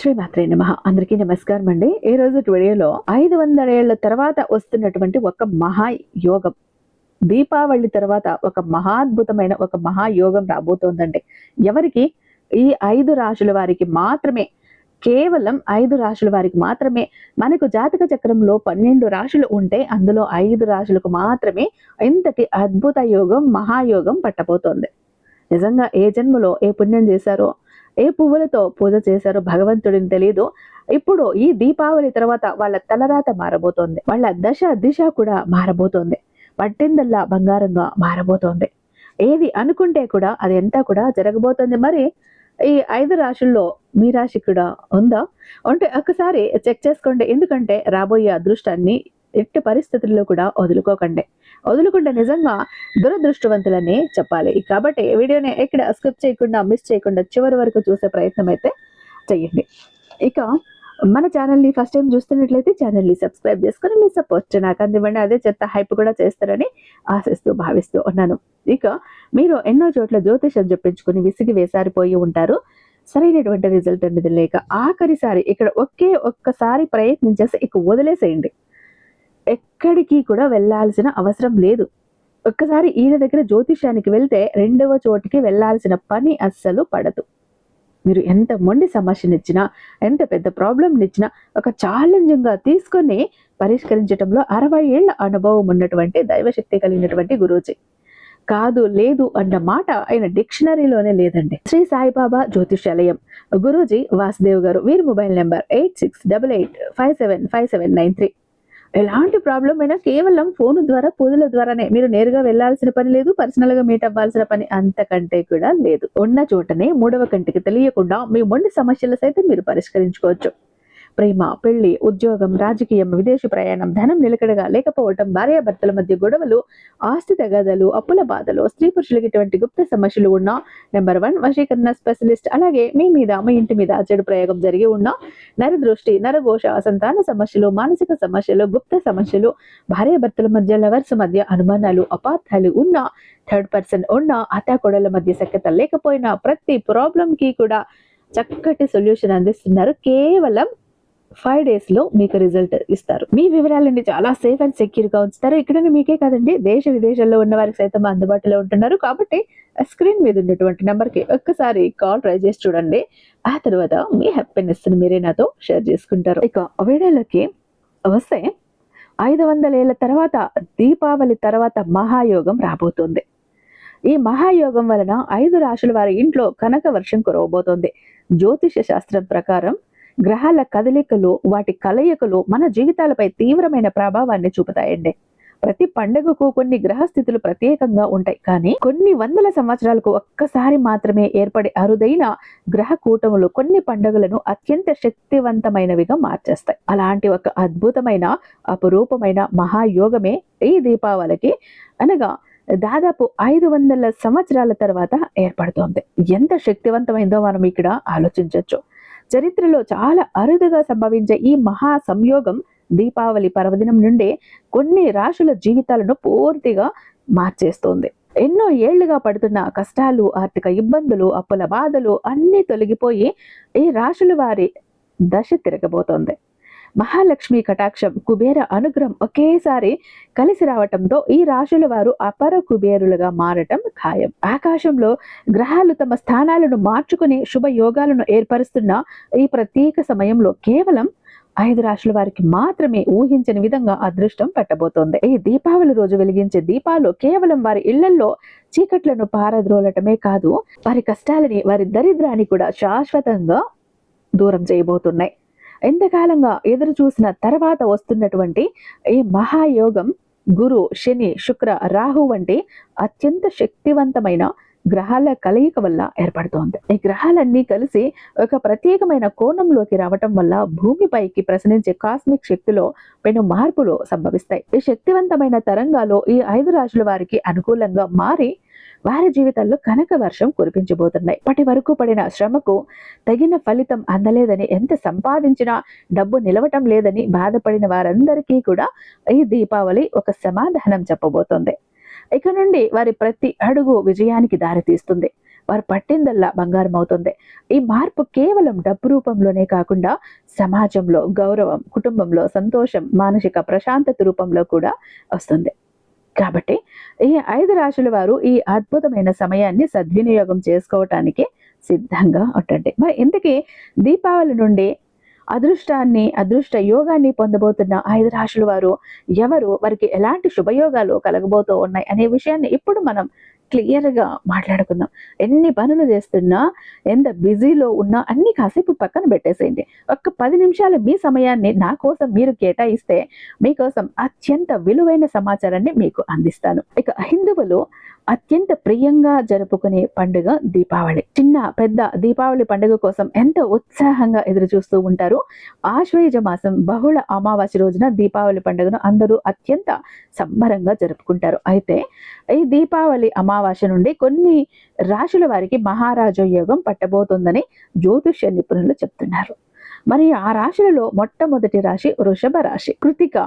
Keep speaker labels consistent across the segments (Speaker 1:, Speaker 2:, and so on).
Speaker 1: శ్రీమాత్రే నమః. అందరికీ నమస్కారం అండి. ఈ రోజు వీడియోలో 500 ఏళ్ల తర్వాత వస్తున్నటువంటి ఒక మహాయోగం, దీపావళి తర్వాత ఒక మహాద్భుతమైన ఒక మహాయోగం రాబోతోందండి. ఎవరికి? ఈ 5 రాశుల వారికి మాత్రమే. కేవలం 5 రాశుల వారికి మాత్రమే. మనకు జాతక చక్రంలో 12 రాశులు ఉంటే అందులో 5 రాశులకు మాత్రమే ఇంతటి అద్భుత యోగం, మహాయోగం పట్టబోతోంది. నిజంగా ఏ జన్మలో ఏ పుణ్యం చేశారో, ఏ పువ్వులతో పూజ చేశారో భగవంతుడిని తెలియదు. ఇప్పుడు ఈ దీపావళి తర్వాత వాళ్ళ తలరాత మారబోతోంది. వాళ్ళ దశ దిశ కూడా మారబోతోంది. పట్టిందల్లా బంగారంగా మారబోతోంది. ఏది అనుకుంటే కూడా అది అంతా కూడా జరగబోతోంది. మరి ఈ 5 రాశుల్లో మీ రాశి కూడా ఉందా అంటే ఒకసారి చెక్ చేసుకోండి. ఎందుకంటే రాబోయే అదృష్టాన్ని ఎట్టి పరిస్థితుల్లో కూడా వదులుకుంటే నిజంగా దురదృష్టవంతులని చెప్పాలి. కాబట్టి వీడియోని ఎక్కడ స్కిప్ చేయకుండా, మిస్ చేయకుండా చివరి వరకు చూసే ప్రయత్నం అయితే చెయ్యండి. ఇక మన ఛానల్ని ఫస్ట్ టైం చూస్తున్నట్లయితే ఛానల్ని సబ్స్క్రైబ్ చేసుకుని మీ సపోర్ట్ నాకు అందివ్వండి. అదే చెత్త హైప్ కూడా చేస్తారని ఆశిస్తూ భావిస్తూ ఉన్నాను. ఇక మీరు ఎన్నో చోట్ల జ్యోతిషం చెప్పించుకుని విసిగి వేసారిపోయి ఉంటారు. సరైనటువంటి రిజల్ట్ అనేది లేక ఆఖరిసారి ఇక్కడ ఒక్కసారి ప్రయత్నించేసి ఇక వదిలేసేయండి. ఎక్కడికి కూడా వెళ్ళాల్సిన అవసరం లేదు. ఒక్కసారి ఈయన దగ్గర జ్యోతిష్యానికి వెళ్తే రెండవ చోటికి వెళ్ళాల్సిన పని అస్సలు పడదు. మీరు ఎంత మొండి సమస్యనిచ్చినా, ఎంత పెద్ద ప్రాబ్లంనిచ్చినా ఒక ఛాలెంజింగ్గా తీసుకొని పరిష్కరించడంలో 60 ఏళ్ల అనుభవం ఉన్నటువంటి దైవశక్తి కలిగినటువంటి గురూజీ. కాదు లేదు అన్న మాట ఆయన డిక్షనరీలోనే లేదండి. శ్రీ సాయిబాబా జ్యోతిష్యాలయం గురూజీ వాసుదేవ్ గారు. వీరి మొబైల్ నెంబర్ 8688575793. ఎలాంటి ప్రాబ్లం అయినా కేవలం ఫోన్ ద్వారా, పూజల ద్వారానే. మీరు నేరుగా వెళ్లాల్సిన పని లేదు, పర్సనల్ గా మీట్ అవ్వాల్సిన పని అంతకంటే కూడా లేదు. ఉన్న చోటనే మూడవ కంటికి తెలియకుండా మీ మొండి సమస్యలు సైతం మీరు పరిష్కరించుకోవచ్చు. ప్రేమ, పెళ్లి, ఉద్యోగం, రాజకీయం, విదేశీ ప్రయాణం, ధనం నిలకడగా లేకపోవటం, భార్యాభర్తల మధ్య గొడవలు, ఆస్తి తగాదాలు, అప్పుల బాధలు, స్త్రీ పురుషులకి ఇటువంటి గుప్త సమస్యలు ఉన్న నెంబర్ 1 వశీకరణ స్పెషలిస్ట్. అలాగే మీ ఇంటి మీద చెడు ప్రయోగం జరిగి ఉన్న నరదృష్టి, నరఘోష, సంతాన సమస్యలు, మానసిక సమస్యలు, గుప్త సమస్యలు, భార్యాభర్తల మధ్య, లవర్స్ మధ్య అనుమానాలు, అపార్థాలు ఉన్న, థర్డ్ పర్సన్ ఉన్న, అత్తాకోడల మధ్య సఖ్యత లేకపోయినా ప్రతి ప్రాబ్లం కి కూడా చక్కటి సొల్యూషన్ అందిస్తున్నారు. కేవలం 5 days లో మీకు రిజల్ట్ ఇస్తారు. మీ వివరాలన్నీ చాలా సేఫ్ అండ్ సెక్యూర్ గా ఉంచుతారు. ఇక్కడ మీకే కాదండి, దేశ విదేశాల్లో ఉన్న వారికి సైతం అందుబాటులో ఉంటున్నారు. కాబట్టి స్క్రీన్ మీద ఉన్నటువంటి నెంబర్ కి ఒక్కసారి కాల్ ట్రై చేసి చూడండి. ఆ తర్వాత మీ హ్యాపీనెస్ ని మీరే నాతో షేర్ చేసుకుంటారు. ఇక వీడియోలోకి వస్తే 500 ఏళ్ల తర్వాత దీపావళి తర్వాత మహాయోగం రాబోతుంది. ఈ మహాయోగం వలన 5 రాశుల వారి ఇంట్లో కనక వర్షం కురవబోతోంది. జ్యోతిష శాస్త్రం ప్రకారం గ్రహాల కదలికలు, వాటి కలయికలు మన జీవితాలపై తీవ్రమైన ప్రభావాన్ని చూపుతాయండి. ప్రతి పండుగకు కొన్ని గ్రహ స్థితులు ప్రత్యేకంగా ఉంటాయి. కానీ కొన్ని వందల సంవత్సరాలకు ఒక్కసారి మాత్రమే ఏర్పడే అరుదైన గ్రహ కూటములు కొన్ని పండుగలను అత్యంత శక్తివంతమైనవిగా మార్చేస్తాయి. అలాంటి ఒక అద్భుతమైన, అపురూపమైన మహాయోగమే ఈ దీపావళికి అనగా దాదాపు 500 సంవత్సరాల తర్వాత ఏర్పడుతోంది. ఎంత శక్తివంతమైందో మనం ఇక్కడ ఆలోచించవచ్చు. చరిత్రలో చాలా అరుదుగా సంభవించే ఈ మహా సంయోగం దీపావళి పర్వదినం నుండే కొన్ని రాశుల జీవితాలను పూర్తిగా మార్చేస్తోంది. ఎన్నో ఏళ్లుగా పడుతున్న కష్టాలు, ఆర్థిక ఇబ్బందులు, అప్పుల బాధలు అన్నీ తొలగిపోయి ఈ రాశుల వారి దశ తిరగబోతోంది. మహాలక్ష్మి కటాక్షం, కుబేర అనుగ్రహం ఒకేసారి కలిసి రావటంతో ఈ రాశుల వారు అపర కుబేరులుగా మారటం ఖాయం. ఆకాశంలో గ్రహాలు తమ స్థానాలను మార్చుకుని శుభయోగాలను ఏర్పరుస్తున్న ఈ ప్రత్యేక సమయంలో కేవలం 5 రాశుల వారికి మాత్రమే ఊహించని విధంగా అదృష్టం పట్టబోతోంది. ఈ దీపావళి రోజు వెలిగించే దీపాలు కేవలం వారి ఇళ్లలో చీకట్లను పారద్రోలటమే కాదు, వారి కష్టాలని, వారి దరిద్రాన్ని కూడా శాశ్వతంగా దూరం చేయబోతున్నాయి. ఎంతకాలంగా ఎదురు చూసిన తర్వాత వస్తున్నటువంటి ఈ మహాయోగం గురు, శని, శుక్ర, రాహు వంటి అత్యంత శక్తివంతమైన గ్రహాల కలయిక వల్ల ఏర్పడుతోంది. ఈ గ్రహాలన్నీ కలిసి ఒక ప్రత్యేకమైన కోణంలోకి రావటం వల్ల భూమిపైకి ప్రసరించే కాస్మిక్ శక్తిలో పెను మార్పులు సంభవిస్తాయి. ఈ శక్తివంతమైన తరంగాలు ఈ 5 రాశుల వారికి అనుకూలంగా మారి వారి జీవితాల్లో కనక వర్షం కురిపించబోతున్నాయి. ఇప్పటి వరకు పడిన శ్రమకు తగిన ఫలితం అందలేదని, ఎంత సంపాదించినా డబ్బు నిలవటం లేదని బాధపడిన వారందరికీ కూడా ఈ దీపావళి ఒక సమాధానం చెప్పబోతోంది. ఇక నుండి వారి ప్రతి అడుగు విజయానికి దారితీస్తుంది. వారు పట్టిందల్లా బంగారం అవుతుంది. ఈ మార్పు కేవలం డబ్బు రూపంలోనే కాకుండా సమాజంలో గౌరవం, కుటుంబంలో సంతోషం, మానసిక ప్రశాంతత రూపంలో కూడా వస్తుంది. కాబట్టి ఈ 5 రాశుల వారు ఈ అద్భుతమైన సమయాన్ని సద్వినియోగం చేసుకోవటానికి సిద్ధంగా ఉండండి. మరి ఇంతకీ దీపావళి నుండి అదృష్టాన్ని, అదృష్ట యోగాన్ని పొందబోతున్న 5 రాశుల వారు ఎవరు? వారికి ఎలాంటి శుభయోగాలు కలగబోతూ ఉన్నాయి అనే విషయాన్ని ఇప్పుడు మనం క్లియర్‌గా మాట్లాడుకుందాం. ఎన్ని పనులు చేస్తున్నా, ఎంత బిజీలో ఉన్నా అన్నీ కాసేపు పక్కన పెట్టేసేయండి. ఒక్క 10 నిమిషాలు మీ సమయాన్ని నా కోసం మీరు కేటాయిస్తే మీకోసం అత్యంత విలువైన సమాచారాన్ని మీకు అందిస్తాను. ఇక హిందువులు అత్యంత ప్రియంగా జరుపుకునే పండుగ దీపావళి. చిన్న పెద్ద దీపావళి పండుగ కోసం ఎంతో ఉత్సాహంగా ఎదురు చూస్తూ ఉంటారు. ఆశ్వయుజ మాసం బహుళ అమావాస్య రోజున దీపావళి పండుగను అందరూ అత్యంత సంబరంగా జరుపుకుంటారు. అయితే ఈ దీపావళి అమావాస్య నుండి కొన్ని రాశుల వారికి మహారాజ యోగం పట్టబోతుందని జ్యోతిష్య నిపుణులు చెప్తున్నారు. మరి ఆ రాశులలో మొట్టమొదటి రాశి వృషభ రాశి. కృతిక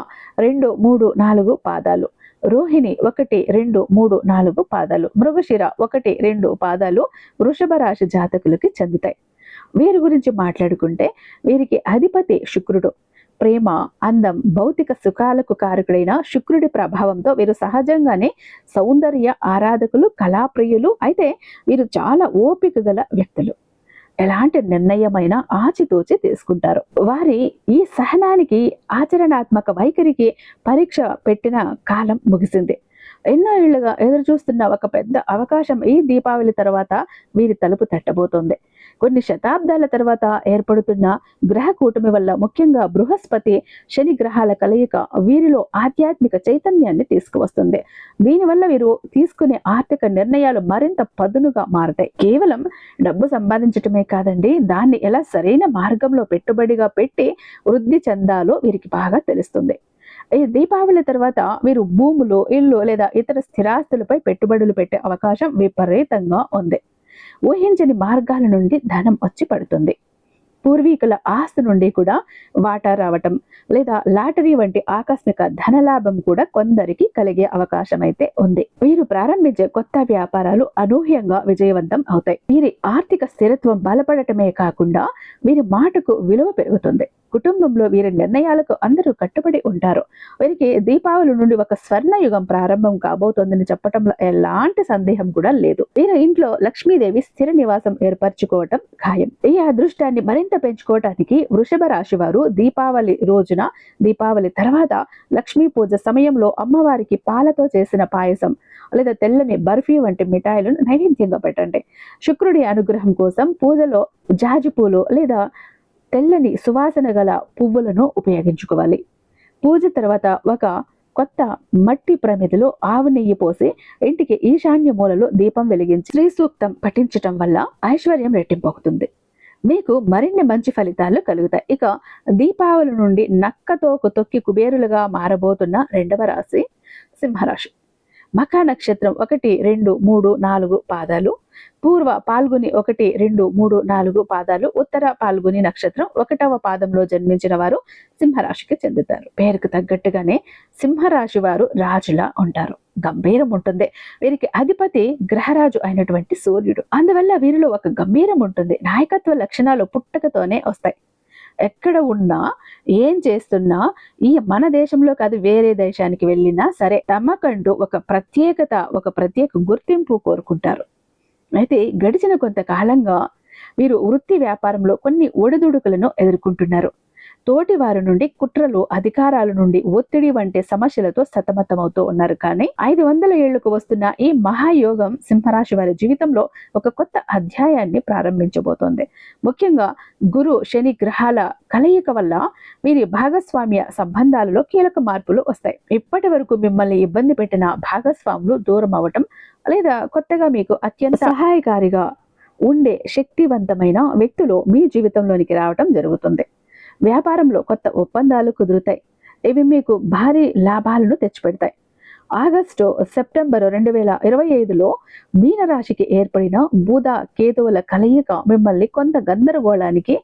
Speaker 1: 2, 3, 4 పాదాలు, రోహిణి 1, 2, 3, 4 పాదాలు, మృగశిర 1, 2 పాదాలు వృషభ రాశి జాతకులకి చెందుతాయి. వీరి గురించి మాట్లాడుకుంటే వీరికి అధిపతి శుక్రుడు. ప్రేమ, అందం, భౌతిక సుఖాలకు కారకుడైన శుక్రుడి ప్రభావంతో వీరు సహజంగానే సౌందర్య ఆరాధకులు, కళాప్రియులు. అయితే వీరు చాలా ఓపిక గల వ్యక్తులు. ఎలాంటి నిర్ణయమైన ఆచితూచి తీసుకుంటారు. వారి ఈ సహనానికి, ఆచరణాత్మక వైఖరికి పరీక్ష పెట్టిన కాలం ముగిసింది. ఎన్నో ఏళ్లుగా ఎదురు చూస్తున్న ఒక పెద్ద అవకాశం ఈ దీపావళి తర్వాత వీరి తలుపు తట్టబోతోంది. కొన్ని శతాబ్దాల తర్వాత ఏర్పడుతున్న గ్రహ కూటమి వల్ల, ముఖ్యంగా బృహస్పతి, శని గ్రహాల కలయిక వీరిలో ఆధ్యాత్మిక చైతన్యాన్ని తీసుకువస్తుంది. దీనివల్ల వీరు తీసుకునే ఆర్థిక నిర్ణయాలు మరింత పదునుగా మారతాయి. కేవలం డబ్బు సంపాదించటమే కాదండి, దాన్ని ఎలా సరైన మార్గంలో పెట్టుబడిగా పెట్టి వృద్ధి చెందాలో వీరికి బాగా తెలుస్తుంది. ఈ దీపావళి తర్వాత వీరు భూములు, ఇల్లు లేదా ఇతర స్థిరాస్తులపై పెట్టుబడులు పెట్టే అవకాశం విపరీతంగా ఉంది. ఊహించని మార్గాల నుండి ధనం వచ్చి పడుతుంది. పూర్వీకుల ఆస్తి నుండి కూడా వాటా రావటం లేదా లాటరీ వంటి ఆకస్మిక ధనలాభం కూడా కొందరికి కలిగే అవకాశం అయితే ఉంది. వీరు ప్రారంభించే కొత్త వ్యాపారాలు అనూహ్యంగా విజయవంతం అవుతాయి. వీరి ఆర్థిక స్థిరత్వం బలపడటమే కాకుండా వీరి మాటకు విలువ పెరుగుతుంది. కుటుంబంలో వీరి నిర్ణయాలకు అందరూ కట్టుబడి ఉంటారు. వీరికి దీపావళి నుండి ఒక స్వర్ణ యుగం ప్రారంభం కాబోతోందని చెప్పడంలో ఎలాంటి సందేహం కూడా లేదు. వీరి ఇంట్లో లక్ష్మీదేవి స్థిర నివాసం ఏర్పరచుకోవటం ఖాయం. ఈ అదృష్టాన్ని మరింత పెంచుకోవటానికి వృషభ రాశి వారు దీపావళి రోజున, దీపావళి తర్వాత లక్ష్మీ పూజ సమయంలో అమ్మవారికి పాలతో చేసిన పాయసం లేదా తెల్లని బర్ఫీ వంటి మిఠాయిలను నైవేద్యంగా పెట్టండి. శుక్రుడి అనుగ్రహం కోసం పూజలో జాజి పూలు లేదా తెల్లని సువాసన గల పువ్వులను ఉపయోగించుకోవాలి. పూజ తర్వాత ఒక కొత్త మట్టి ప్రమిదలో ఆవు నెయ్యి పోసి ఇంటికి ఈశాన్య మూలలో దీపం వెలిగించి శ్రీ సూక్తం పఠించటం వల్ల ఐశ్వర్యం రెట్టింపవుతుంది. మీకు మరిన్ని మంచి ఫలితాలు కలుగుతాయి. ఇక దీపావళి నుండి నక్కతోకు తొక్కి కుబేరులుగా మారబోతున్న రెండవ రాశి సింహరాశి. మఖా నక్షత్రం 1, 2, 3, 4 పాదాలు, పూర్వ పాల్గొని 1, 2, 3, 4 పాదాలు, ఉత్తర పాల్గొని నక్షత్రం 1వ పాదంలో జన్మించిన వారు సింహరాశికి చెందుతారు. పేరుకు తగ్గట్టుగానే సింహరాశి వారు రాజులా ఉంటారు. గంభీరం ఉంటుంది. వీరికి అధిపతి గ్రహరాజు అయినటువంటి సూర్యుడు. అందువల్ల వీరిలో ఒక గంభీరం ఉంటుంది. నాయకత్వ లక్షణాలు పుట్టుకతోనే వస్తాయి. ఎక్కడ ఉన్నా, ఏం చేస్తున్నా, ఈ మన దేశంలో కాదు వేరే దేశానికి వెళ్ళినా సరే తమకంటూ ఒక ప్రత్యేకత, ఒక ప్రత్యేక గుర్తింపు కోరుకుంటారు. అయితే గడిచిన కొంతకాలంగా వీరు వృత్తి వ్యాపారంలో కొన్ని ఒడిదుడుకులను ఎదుర్కొంటున్నారు. తోటి వారి నుండి కుట్రలు, అధికారాల నుండి ఒత్తిడి వంటి సమస్యలతో సతమతమవుతూ ఉన్నారు. కానీ 500 ఏళ్లకు వస్తున్న ఈ మహాయోగం సింహరాశి వారి జీవితంలో ఒక కొత్త అధ్యాయాన్ని ప్రారంభించబోతోంది. ముఖ్యంగా గురు, శని గ్రహాల కలయిక వల్ల వీరి భాగస్వామ్య సంబంధాలలో కీలక మార్పులు వస్తాయి. ఇప్పటి వరకు మిమ్మల్ని ఇబ్బంది పెట్టిన భాగస్వాములు దూరం అవ్వటం లేదా కొత్తగా మీకు అత్యంత సహాయకారిగా ఉండే శక్తివంతమైన వ్యక్తులు మీ జీవితంలోనికి రావటం జరుగుతుంది. వ్యాపారంలో కొత్త ఒప్పందాలు కుదురుతాయి. ఇవి మీకు భారీ లాభాలను తెచ్చిపెడతాయి. ఆగస్టు, సెప్టెంబర్ 2025లో మీనరాశికి ఏర్పడిన బుధ, కేతువుల కలయిక మిమ్మల్ని కొంత గందరగోళానికి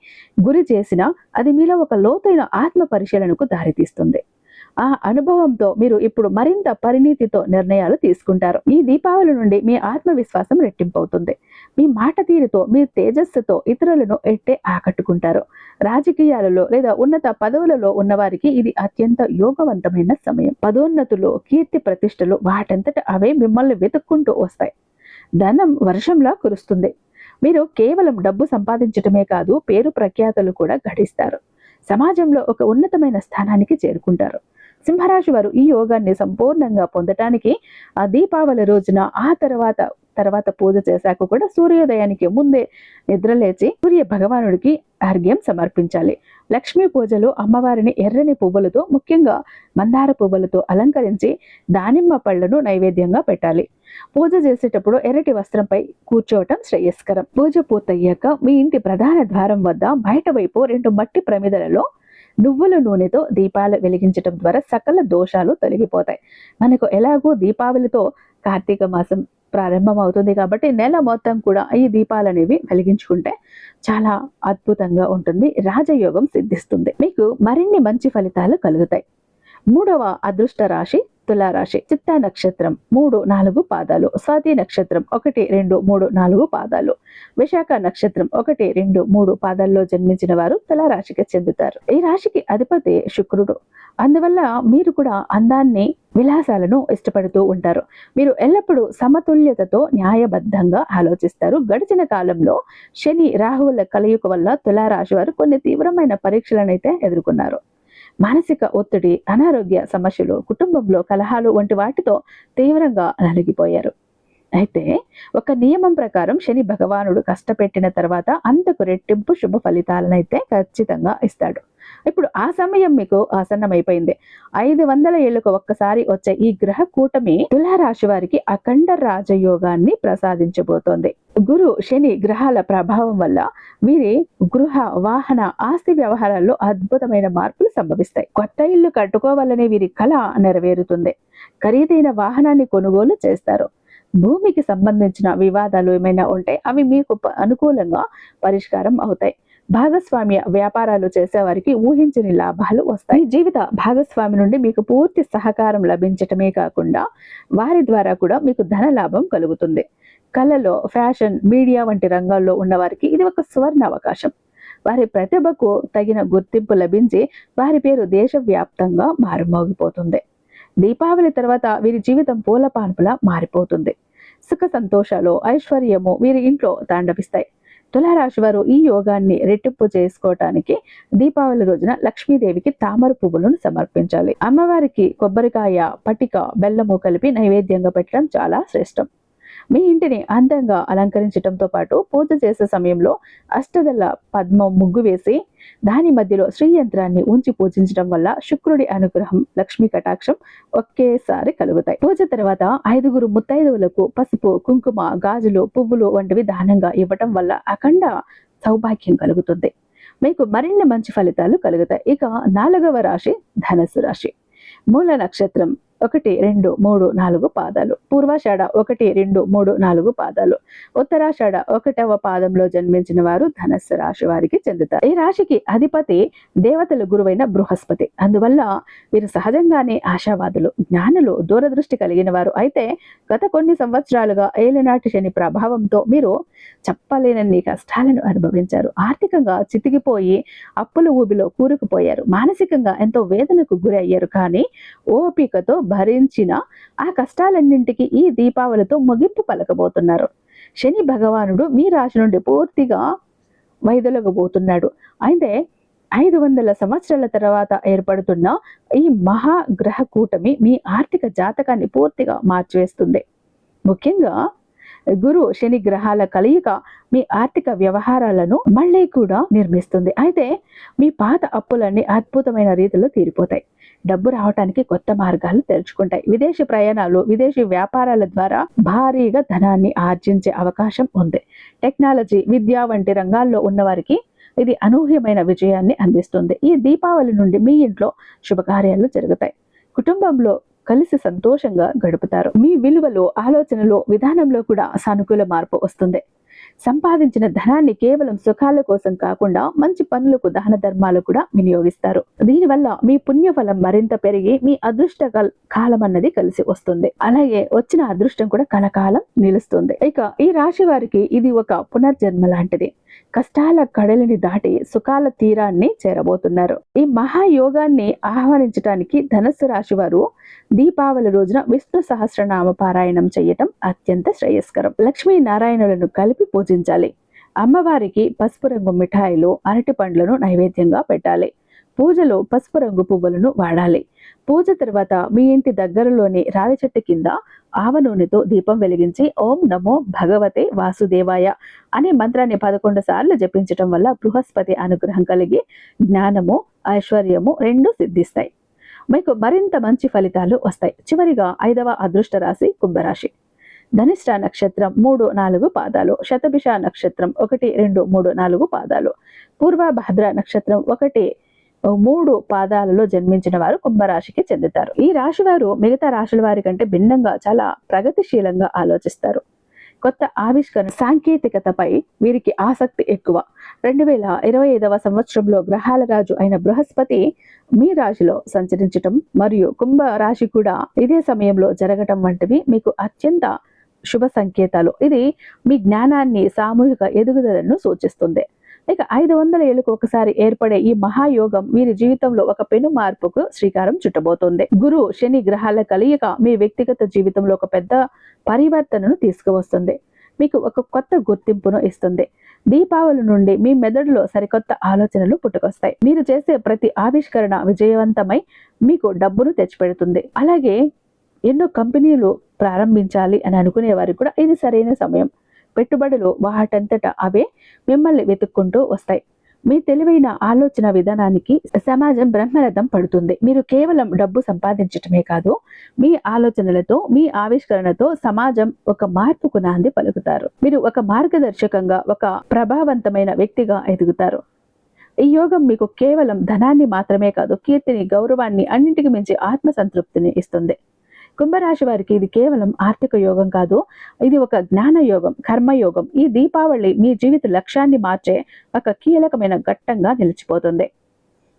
Speaker 1: గురి చేసినా అది మీలో ఒక లోతైన ఆత్మ పరిశీలనకు దారితీస్తుంది. ఆ అనుభవంతో మీరు ఇప్పుడు మరింత పరిణితితో నిర్ణయాలు తీసుకుంటారు. ఈ దీపావళి నుండి మీ ఆత్మవిశ్వాసం రెట్టింపవుతుంది. మీ మాట తీరుతో, మీ తేజస్సుతో ఇతరులను ఎట్టే ఆకట్టుకుంటారు. రాజకీయాలలో లేదా ఉన్నత పదవులలో ఉన్నవారికి ఇది అత్యంత యోగవంతమైన సమయం. పదోన్నతులు, కీర్తి ప్రతిష్టలు వాటంతట అవే మిమ్మల్ని వెతుక్కుంటూ వస్తాయి. ధనం వర్షంలా కురుస్తుంది. మీరు కేవలం డబ్బు సంపాదించటమే కాదు, పేరు ప్రఖ్యాతలు కూడా గడిస్తారు. సమాజంలో ఒక ఉన్నతమైన స్థానానికి చేరుకుంటారు. సింహరాశి వారు ఈ యోగాన్ని సంపూర్ణంగా పొందటానికి ఆ దీపావళి రోజున ఆ తర్వాత పూజ చేశాక కూడా సూర్యోదయానికి ముందే నిద్రలేచి సూర్య భగవానుడికి అర్ఘ్యం సమర్పించాలి. లక్ష్మీ పూజలో అమ్మవారిని ఎర్రని పువ్వులతో, ముఖ్యంగా మందార పువ్వులతో అలంకరించి దానిమ్మ పళ్లను నైవేద్యంగా పెట్టాలి. పూజ చేసేటప్పుడు ఎర్రటి వస్త్రంపై కూర్చోవటం శ్రేయస్కరం. పూజ పూర్తయ్యాక మీ ఇంటి ప్రధాన ద్వారం వద్ద బయట వైపు 2 మట్టి ప్రమిదలలో నువ్వుల నూనెతో దీపాలు వెలిగించడం ద్వారా సకల దోషాలు తొలగిపోతాయి. మనకు ఎలాగో దీపావళితో కార్తీక మాసం ప్రారంభం అవుతుంది కాబట్టి నెల మొత్తం కూడా ఈ దీపాలు అనేవి వెలిగించుకుంటే చాలా అద్భుతంగా ఉంటుంది. రాజయోగం సిద్ధిస్తుంది. మీకు మరిన్ని మంచి ఫలితాలు కలుగుతాయి. 3వ అదృష్ట రాశి తులారాశి. చిత్తా నక్షత్రం 3, 4 పాదాలు, స్వాతి నక్షత్రం 1, 2, 3, 4 పాదాలు, విశాఖ నక్షత్రం 1, 2, 3 పాదాల్లో జన్మించిన వారు తులారాశికి చెందుతారు. ఈ రాశికి అధిపతి శుక్రుడు. అందువల్ల మీరు కూడా అందాన్ని, విలాసాలను ఇష్టపడుతూ ఉంటారు. మీరు ఎల్లప్పుడూ సమతుల్యతతో న్యాయబద్ధంగా ఆలోచిస్తారు. గడిచిన కాలంలో శని రాహువుల కలయిక వల్ల తులారాశి వారు కొన్ని తీవ్రమైన పరీక్షలనైతే ఎదుర్కొన్నారు. మానసిక ఒత్తిడి, అనారోగ్య సమస్యలు, కుటుంబంలో కలహాలు వంటి వాటితో తీవ్రంగా నలిగిపోయారు. అయితే ఒక నియమం ప్రకారం శని భగవానుడు కష్టపెట్టిన తర్వాత అంతకు రెట్టింపు శుభ ఫలితాలనైతే ఖచ్చితంగా ఇస్తాడు. ఇప్పుడు ఆ సమయం మీకు ఆసన్నమైపోయింది. 500 ఏళ్లకు ఒక్కసారి వచ్చే ఈ గ్రహ కూటమి తులారాశి వారికి అఖండ రాజయోగాన్ని ప్రసాదించబోతోంది. గురు శని గ్రహాల ప్రభావం వల్ల వీరి గృహ, వాహన, ఆస్తి వ్యవహారాల్లో అద్భుతమైన మార్పులు సంభవిస్తాయి. కొత్త ఇల్లు కట్టుకోవాలనే వీరి కళ నెరవేరుతుంది. ఖరీదైన వాహనాన్ని కొనుగోలు చేస్తారు. భూమికి సంబంధించిన వివాదాలు ఏమైనా ఉంటే అవి మీకు అనుకూలంగా పరిష్కారం అవుతాయి. భాగస్వామ్య వ్యాపారాలు చేసేవారికి ఊహించని లాభాలు వస్తాయి. జీవిత భాగస్వామి నుండి మీకు పూర్తి సహకారం లభించటమే కాకుండా వారి ద్వారా కూడా మీకు ధన లాభం కలుగుతుంది. కళలో, ఫ్యాషన్, మీడియా వంటి రంగాల్లో ఉన్న వారికి ఇది ఒక సువర్ణ అవకాశం. వారి ప్రతిభకు తగిన గుర్తింపు లభించి వారి పేరు దేశవ్యాప్తంగా మారుమోగిపోతుంది. దీపావళి తర్వాత వీరి జీవితం పూల పాన్పులా మారిపోతుంది. సుఖ సంతోషాలు, ఐశ్వర్యము వీరి ఇంట్లో తాండవిస్తాయి. తులారాశి వారు ఈ యోగాన్ని రెట్టింపు చేసుకోవటానికి దీపావళి రోజున లక్ష్మీదేవికి తామర పువ్వులను సమర్పించాలి. అమ్మవారికి కొబ్బరికాయ, పటిక, బెల్లము కలిపి నైవేద్యంగా పెట్టడం చాలా శ్రేష్టం. మీ ఇంటిని అందంగా అలంకరించడంతో పాటు పూజ చేసే సమయంలో అష్టదళ పద్మం ముగ్గు వేసి దాని మధ్యలో శ్రీ యంత్రాన్ని ఉంచి పూజించడం వల్ల శుక్రుడి అనుగ్రహం, లక్ష్మీ కటాక్షం ఒకేసారి కలుగుతాయి. పూజ తర్వాత 5 ముత్తైదువులకు పసుపు, కుంకుమ, గాజులు, పువ్వులు వంటివి దానంగా ఇవ్వటం వల్ల అఖండ సౌభాగ్యం కలుగుతుంది. మీకు మరిన్ని మంచి ఫలితాలు కలుగుతాయి. ఇక 4వ రాశి ధనస్సు రాశి. మూల నక్షత్రం 1, 2, 3, 4 పాదాలు, పూర్వాషాఢ 1, 2, 3, 4 పాదాలు, ఉత్తరాషాఢ 1వ పాదంలో జన్మించిన వారు ధనస్సు రాశి వారికి చెందుతారు. ఈ రాశికి అధిపతి దేవతల గురువైన బృహస్పతి. అందువల్ల వీరు సహజంగానే ఆశావాదులు, జ్ఞానులు, దూరదృష్టి కలిగిన వారు. అయితే గత కొన్ని సంవత్సరాలుగా ఏలినాటి శని ప్రభావంతో మీరు చెప్పలేనన్ని కష్టాలను అనుభవించారు. ఆర్థికంగా చితికిపోయి అప్పుల ఊబిలో కూరుకుపోయారు. మానసికంగా ఎంతో వేదనకు గురి అయ్యారు. కానీ ఓపికతో భరించిన ఆ కష్టాలన్నింటికి ఈ దీపావళితో ముగింపు పలకబోతున్నారు. శని భగవానుడు మీ రాశి నుండి పూర్తిగా వైదొలగబోతున్నాడు. అయితే 500 సంవత్సరాల తర్వాత ఏర్పడుతున్న ఈ మహాగ్రహ కూటమి మీ ఆర్థిక జాతకాన్ని పూర్తిగా మార్చివేస్తుంది. ముఖ్యంగా గురు శని గ్రహాల కలయిక మీ ఆర్థిక వ్యవహారాలను మళ్ళీ కూడా నిర్మిస్తుంది. అయితే మీ పాత అప్పులన్నీ అద్భుతమైన రీతిలో తీరిపోతాయి. డబ్బు రావటానికి కొత్త మార్గాలు తెరుచుకుంటాయి. విదేశీ ప్రయాణాలు, విదేశీ వ్యాపారాల ద్వారా భారీగా ధనాన్ని ఆర్జించే అవకాశం ఉంది. టెక్నాలజీ, విద్య వంటి రంగాల్లో ఉన్నవారికి ఇది అనూహ్యమైన విజయాన్ని అందిస్తుంది. ఈ దీపావళి నుండి మీ ఇంట్లో శుభకార్యాలు జరుగుతాయి. కుటుంబంలో కలిసి సంతోషంగా గడుపుతారు. మీ విలువలు, ఆలోచనలు, విధానంలో కూడా సానుకూల మార్పు వస్తుంది. సంపాదించిన ధనాన్ని కేవలం సుఖాల కోసం కాకుండా మంచి పనులకు, దాన ధర్మాలకు కూడా వినియోగిస్తారు. దీనివల్ల మీ పుణ్యఫలం మరింత పెరిగి మీ అదృష్ట కాలం అన్నది కలిసి వస్తుంది. అలాగే వచ్చిన అదృష్టం కూడా కలకాలం నిలుస్తుంది. ఇక ఈ రాశి వారికి ఇది ఒక పునర్జన్మ లాంటిది. కష్టాల కడలిని దాటి సుఖాల తీరాన్ని చేరబోతున్నారు. ఈ మహాయోగాన్ని ఆహ్వానించడానికి ధనస్సు రాశి వారు దీపావళి రోజున విష్ణు సహస్రనామ పారాయణం చేయటం అత్యంత శ్రేయస్కరం. లక్ష్మీ నారాయణులను కలిపి పూజించాలి. అమ్మవారికి పసుపు రంగు మిఠాయిలు, అరటి పండ్లను నైవేద్యంగా పెట్టాలి. పూజలో పసుపు రంగు పువ్వులను వాడాలి. పూజ తర్వాత మీ ఇంటి దగ్గరలోని రావి చెట్టు కింద ఆవ నూనెతో దీపం వెలిగించి ఓం నమో భగవతే వాసుదేవాయ అనే మంత్రాన్ని 11 సార్లు జపించటం వల్ల బృహస్పతి అనుగ్రహం కలిగి జ్ఞానము, ఐశ్వర్యము రెండు సిద్ధిస్తాయి. మీకు మరింత మంచి ఫలితాలు వస్తాయి. చివరిగా 5వ అదృష్ట రాశి కుంభరాశి. ధనిష్ట నక్షత్రం 3, 4 పాదాలు, శతభిష నక్షత్రం 1, 2, 3, 4 పాదాలు, పూర్వభద్ర నక్షత్రం 1, 3 పాదాలలో జన్మించిన వారు కుంభరాశికి చెందుతారు. ఈ రాశి వారు మిగతా రాశుల వారి కంటే భిన్నంగా చాలా ప్రగతిశీలంగా ఆలోచిస్తారు. కొత్త ఆవిష్కరణ, సాంకేతికతపై వీరికి ఆసక్తి ఎక్కువ. 2025వ సంవత్సరంలో గ్రహాల రాజు అయిన బృహస్పతి మీ రాశిలో సంచరించటం మరియు కుంభ రాశి కూడా ఇదే సమయంలో జరగటం వంటివి మీకు అత్యంత శుభ సంకేతాలు. ఇది మీ జ్ఞానాన్ని, సామూహిక ఎదుగుదలను సూచిస్తుంది. ఇక 500 ఏళ్లకు ఒకసారి ఏర్పడే ఈ మహాయోగం వీరి జీవితంలో ఒక పెను మార్పుకు శ్రీకారం చుట్టబోతోంది. గురు, శని గ్రహాల కలయిక మీ వ్యక్తిగత జీవితంలో ఒక పెద్ద పరివర్తనను తీసుకువస్తుంది. మీకు ఒక కొత్త గుర్తింపును ఇస్తుంది. దీపావళి నుండి మీ మెదడులో సరికొత్త ఆలోచనలు పుట్టుకొస్తాయి. మీరు చేసే ప్రతి ఆవిష్కరణ విజయవంతమై మీకు డబ్బును తెచ్చిపెడుతుంది. అలాగే ఎన్నో కంపెనీలు ప్రారంభించాలి అని అనుకునే వారికి కూడా ఇది సరైన సమయం. పెట్టుబడులు వాటంతట అవే మిమ్మల్ని వెతుక్కుంటూ వస్తాయి. మీ తెలివైన ఆలోచన విధానానికి సమాజం బ్రహ్మరథం పడుతుంది. మీరు కేవలం డబ్బు సంపాదించటమే కాదు, మీ ఆలోచనలతో, మీ ఆవిష్కరణతో సమాజం ఒక మార్పుకు నాంది పలుకుతారు. మీరు ఒక మార్గదర్శకంగా, ఒక ప్రభావవంతమైన వ్యక్తిగా ఎదుగుతారు. ఈ యోగం మీకు కేవలం ధనాన్ని మాత్రమే కాదు, కీర్తిని, గౌరవాన్ని, అన్నింటికి మించి ఆత్మ సంతృప్తిని ఇస్తుంది. కుంభరాశి వారికి ఇది కేవలం ఆర్థిక యోగం కాదు, ఇది ఒక జ్ఞాన యోగం, కర్మయోగం. ఈ దీపావళి మీ జీవిత లక్ష్యాన్ని మార్చే ఒక కీలకమైన ఘట్టంగా నిలిచిపోతుంది.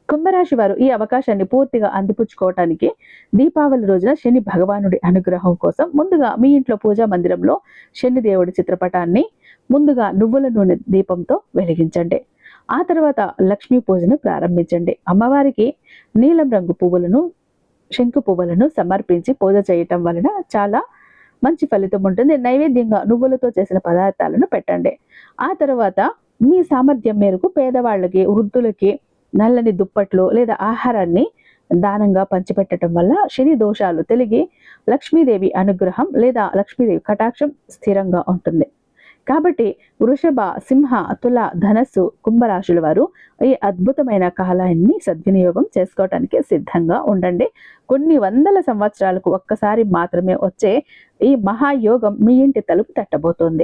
Speaker 1: కుంభరాశి వారు ఈ అవకాశాన్ని పూర్తిగా అందిపుచ్చుకోవటానికి దీపావళి రోజున శని భగవానుడి అనుగ్రహం కోసం ముందుగా మీ ఇంట్లో పూజా మందిరంలో శని దేవుడి చిత్రపటాన్ని ముందుగా నువ్వుల నూనె దీపంతో వెలిగించండి. ఆ తర్వాత లక్ష్మీ పూజను ప్రారంభించండి. అమ్మవారికి నీలం రంగు పువ్వులను, శంకు పువ్వులను సమర్పించి పూజ చేయటం వలన చాలా మంచి ఫలితం ఉంటుంది. నైవేద్యంగా నువ్వులతో చేసిన పదార్థాలను పెట్టండి. ఆ తర్వాత మీ సామర్థ్యం మేరకు పేదవాళ్ళకి, వృద్ధులకి నల్లని దుప్పట్లు లేదా ఆహారాన్ని దానంగా పంచిపెట్టడం వల్ల శని దోషాలు తొలగి లక్ష్మీదేవి అనుగ్రహం లేదా లక్ష్మీదేవి కటాక్షం స్థిరంగా ఉంటుంది. కాబట్టి వృషభ, సింహ, తుల, ధనస్సు, కుంభరాశుల వారు ఈ అద్భుతమైన కాలాన్ని సద్వినియోగం చేసుకోవటానికి సిద్ధంగా ఉండండి. కొన్ని వందల సంవత్సరాలకు ఒక్కసారి మాత్రమే వచ్చే ఈ మహాయోగం మీ ఇంటి తలుపు తట్టబోతోంది.